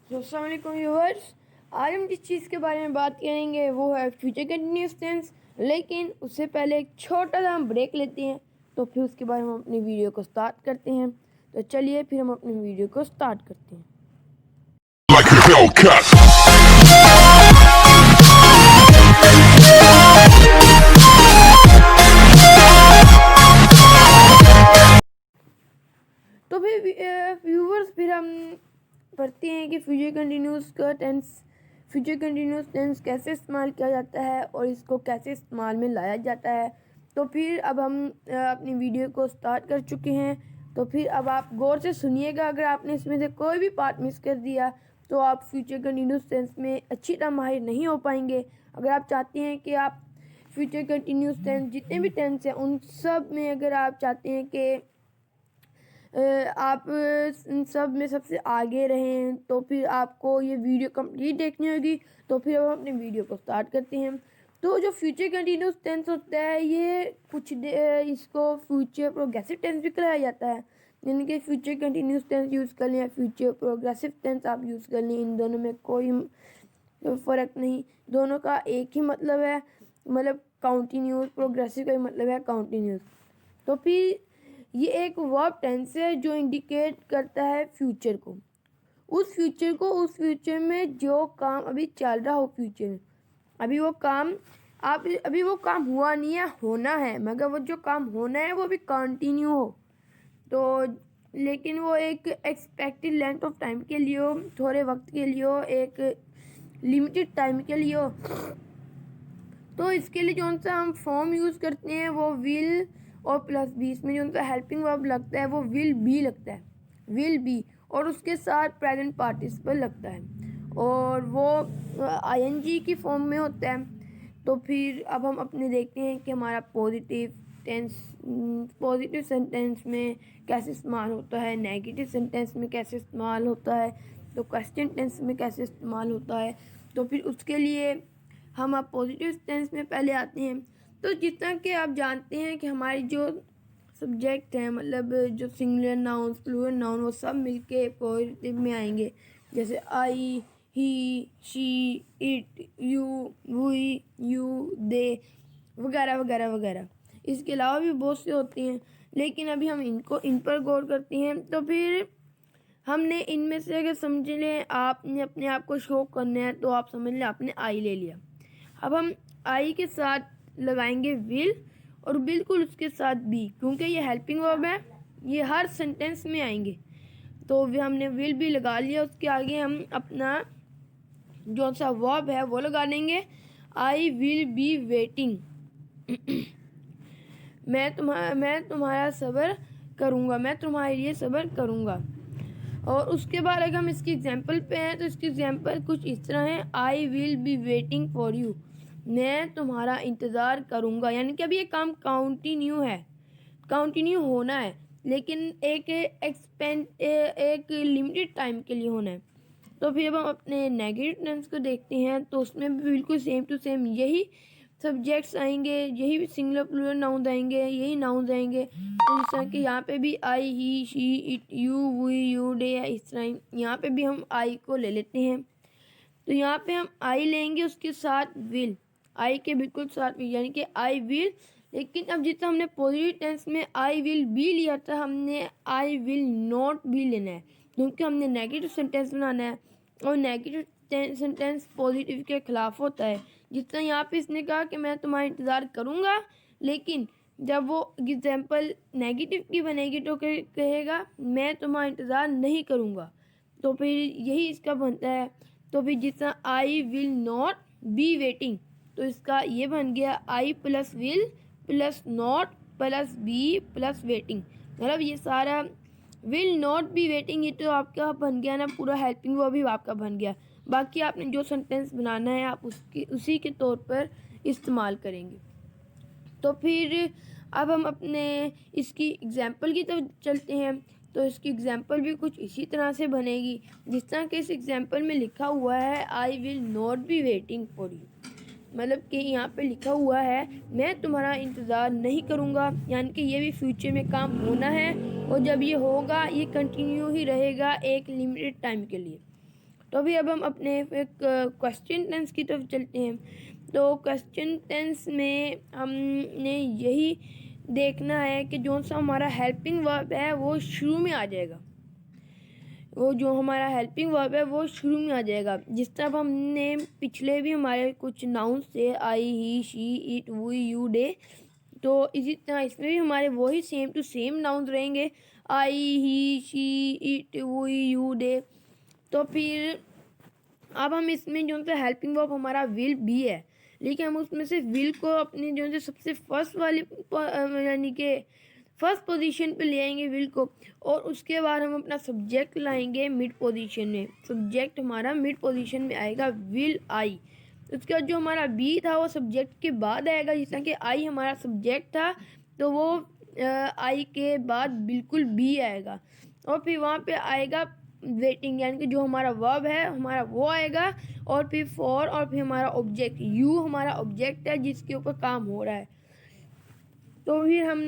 अस्सलाम वालेकुम व्यूअर्स। आज हम जिस चीज़ के बारे में बात करेंगे वो है फ्यूचर कंटिन्यूस टेंस। लेकिन उससे पहले एक छोटा सा हम ब्रेक लेते हैं, तो फिर उसके बाद हम अपनी वीडियो को स्टार्ट करते हैं। तो चलिए फिर हम अपनी वीडियो को स्टार्ट करते हैं। Like a Hellcat. तो फिर व्यूअर्स फिर हम पढ़ते हैं कि फ्यूचर कंटिन्यूस टेंस कैसे इस्तेमाल किया जाता है और इसको कैसे इस्तेमाल में लाया जाता है। तो फिर अब हम अपनी वीडियो को स्टार्ट कर चुके हैं। तो फिर अब आप गौर से सुनिएगा। अगर आपने इसमें से कोई भी पार्ट मिस कर दिया तो आप फ्यूचर कंटिन्यूस टेंस में अच्छी तरह माहिर नहीं हो पाएंगे। अगर आप चाहते हैं कि आप फ्यूचर कंटिन्यूस टेंस जितने भी टेंस हैं उन सब में अगर आप चाहते हैं कि आप इन सब में सबसे आगे रहें, तो फिर आपको ये वीडियो कंप्लीट देखनी होगी। तो फिर हम अपने वीडियो को स्टार्ट करते हैं। तो जो फ्यूचर कंटिन्यूस टेंस होता है ये इसको फ्यूचर प्रोग्रेसिव टेंस भी कराया जाता है। यानी कि फ्यूचर कंटिन्यूस टेंस यूज़ कर लें या फ्यूचर प्रोग्रेसिव टेंस आप यूज़ कर लें, इन दोनों में कोई फ़र्क नहीं, दोनों का एक ही मतलब है। मतलब काउंटिन्यूस, प्रोग्रेसिव का मतलब है काउंटिन्यूस। तो फिर ये एक वर्ब टेंस है जो इंडिकेट करता है फ्यूचर को, उस फ्यूचर में जो काम अभी चल रहा हो फ्यूचर में। अभी वो काम हुआ नहीं है, होना है, मगर वो जो काम होना है वो भी कंटिन्यू हो। तो लेकिन वो एक एक्सपेक्टेड लेंथ ऑफ टाइम के लिए हो, थोड़े वक्त के लिए हो, एक लिमिटेड टाइम के लिए हो। तो इसके लिए जो सा हम फॉर्म यूज़ करते हैं वो विल और प्लस बी, इसमें जो सा हेल्पिंग वर्ब लगता है वो विल बी लगता है, विल बी, और उसके साथ प्रेजेंट पार्टिसिपल लगता है और वो आईएनजी की फॉर्म में होता है। तो फिर अब हम अपने देखते हैं कि हमारा पॉजिटिव सेंटेंस में कैसे इस्तेमाल होता है, नेगेटिव सेंटेंस में कैसे इस्तेमाल होता है, तो क्वेश्चन टेंस में कैसे इस्तेमाल होता है। तो फिर उसके लिए हम अब पॉजिटिव टेंस में पहले आते हैं। तो जितना कि आप जानते हैं कि हमारी जो सब्जेक्ट हैं, मतलब जो सिंगुलर नाउन, प्लूरल नाउन, वो सब मिलके पॉजिटिव में आएंगे। जैसे I, he, she, it, you, we, you, they, वगैरह वगैरह वगैरह। इसके अलावा भी बहुत से होते हैं, लेकिन अभी हम इन पर गौर करते हैं। तो फिर हमने इनमें से अगर समझ लें, आपने अपने आप को शो करना है तो आप समझ लें आपने आई ले लिया। अब हम आई के साथ लगाएंगे विल और बिल्कुल उसके साथ बी, क्योंकि ये हेल्पिंग वर्ब है, ये हर सेंटेंस में आएंगे। तो हमने विल भी लगा लिया, उसके आगे हम अपना जो सा वर्ब है वो लगा देंगे, आई विल बी वेटिंग। मैं तुम्हारा सब्र करूँगा, मैं तुम्हारे लिए सब्र करूँगा। और उसके बाद अगर हम इसकी एग्जांपल पे हैं तो इसकी एग्जांपल कुछ इस तरह है, I will be waiting for you, मैं तुम्हारा इंतज़ार करूँगा। यानी कि अभी ये काम काउंटिन्यू है, काउंटिन्यू होना है, लेकिन एक लिमिटेड टाइम के लिए होना है। तो फिर अब हम अपने नेगेटिव टेंस को देखते हैं, तो उसमें भी बिल्कुल सेम टू सेम यही सब्जेक्ट्स आएंगे, यही सिंगुलर प्लूरल नाउन आएंगे, यही नाउन आएंगे। तो इस तरह के यहाँ पे भी I, he, she, it, you, we, you, they, इस तरह यहाँ पे भी हम आई को ले लेते हैं। तो यहाँ पे हम आई लेंगे, उसके साथ विल, आई के बिल्कुल साथ विल, यानी कि आई विल। लेकिन अब जितना हमने पॉजिटिव टेंस में आई विल बी लिया था, हमने आई विल नॉट बी लेना है, क्योंकि हमने नेगेटिव सेंटेंस बनाना है और नेगेटिव सेंटेंस पॉजिटिव के खिलाफ होता है। जितना यहाँ पे इसने कहा कि मैं तुम्हारा इंतज़ार करूँगा, लेकिन जब वो एग्जाम्पल नेगेटिव की बनेगी तो कहेगा मैं तुम्हारा इंतज़ार नहीं करूँगा। तो फिर यही इसका बनता है। तो फिर जितना I will not be waiting, तो इसका ये बन गया I plus will plus not plus be plus waiting. मतलब ये सारा विल नॉट बी वेटिंग, ये तो आपका बन गया ना पूरा हेल्पिंग, वो भी आपका बन गया। बाकी आपने जो सेंटेंस बनाना है आप उसी के तौर पर इस्तेमाल करेंगे। तो फिर अब हम अपने इसकी एग्जांपल की तरफ चलते हैं। तो इसकी एग्जांपल भी कुछ इसी तरह से बनेगी जिस तरह के इस एग्जांपल में लिखा हुआ है, आई will not be waiting for you. मतलब कि यहाँ पे लिखा हुआ है मैं तुम्हारा इंतज़ार नहीं करूँगा, यानी कि ये भी फ्यूचर में काम होना है और जब ये होगा ये कंटिन्यू ही रहेगा एक लिमिटेड टाइम के लिए। तो अभी अब हम अपने एक क्वेश्चन टेंस की तरफ चलते हैं। तो क्वेश्चन टेंस में हमने यही देखना है कि जो सा हमारा हेल्पिंग वर्ब है वो शुरू में आ जाएगा। वो जो हमारा हेल्पिंग वर्ब है वो शुरू में आ जाएगा। जिस तरह हमने पिछले भी हमारे कुछ नाउन से आई, he, she, it, we, you, दे, तो इसी तरह इसमें भी हमारे वही सेम टू सेम नाउन रहेंगे, आई, he, she, it, we, you, दे। तो फिर अब हम इसमें जो है हेल्पिंग वर्ब हमारा विल भी है, लेकिन हम उसमें से विल को अपनी जो है सबसे फर्स्ट वाली यानी कि फर्स्ट पोजीशन पे ले आएंगे विल को, और उसके बाद हम अपना सब्जेक्ट लाएंगे मिड पोजीशन में। सब्जेक्ट हमारा मिड पोजीशन में आएगा, विल आई। उसके बाद जो हमारा बी था वो सब्जेक्ट के बाद आएगा। जिस तरह कि आई हमारा सब्जेक्ट था तो वो आई के बाद बिल्कुल बी आएगा, और फिर वहाँ पे आएगा वेटिंग, यानी कि जो हमारा वर्ब है हमारा वो आएगा, और फिर फॉर, और फिर हमारा ऑब्जेक्ट यू हमारा ऑब्जेक्ट है जिसके ऊपर काम हो रहा है। तो फिर हम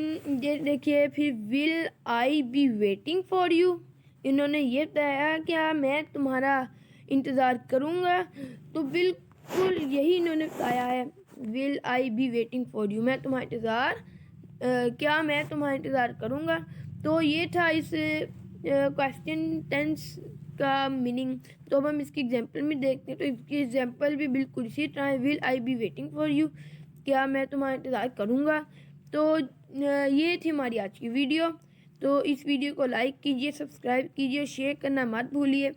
ये देखिए, फिर will I be waiting for you. इन्होंने ये बताया क्या मैं तुम्हारा इंतज़ार करूँगा, तो बिल्कुल यही इन्होंने बताया है, will I be waiting for you, मैं तुम्हारा इंतज़ार क्या मैं तुम्हारा इंतज़ार करूँगा। तो ये था इस क्वेश्चन टेंस का मीनिंग। तो अब हम इसकी एग्जांपल में देखते हैं। तो इसकी एग्जांपल भी बिल्कुल इसी तरह है, will I be waiting for you, क्या मैं तुम्हारा इंतज़ार करूँगा। तो ये थी हमारी आज की वीडियो। तो इस वीडियो को लाइक कीजिए, सब्सक्राइब कीजिए, शेयर करना मत भूलिए।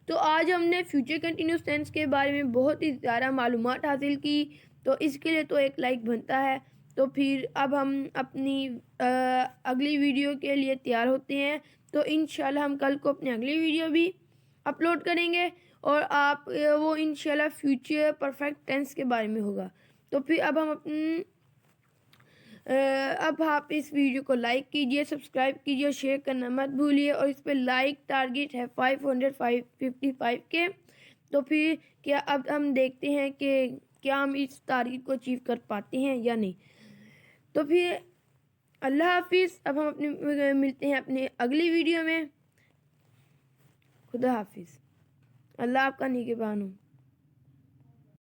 तो आज हमने फ्यूचर कंटिन्यूस टेंस के बारे में बहुत ही ज़्यादा मालूमात हासिल की, तो इसके लिए तो एक लाइक बनता है। तो फिर अब हम अपनी अगली वीडियो के लिए तैयार होते हैं। तो इंशाल्लाह हम कल को अपनी अगली वीडियो भी अपलोड करेंगे, और आप वो इंशाल्लाह फ्यूचर परफेक्ट टेंस के बारे में होगा। तो फिर अब हम अब आप इस वीडियो को लाइक कीजिए, सब्सक्राइब कीजिए और शेयर करना मत भूलिए। और इस पर लाइक टारगेट है 555 के। तो फिर क्या अब हम देखते हैं कि क्या हम इस टारगेट को अचीव कर पाते हैं या नहीं। तो फिर अल्लाह हाफिज़। अब हम अपने मिलते हैं अपने अगली वीडियो में। खुदा हाफिज़। अल्लाह आपका निगहबान हो।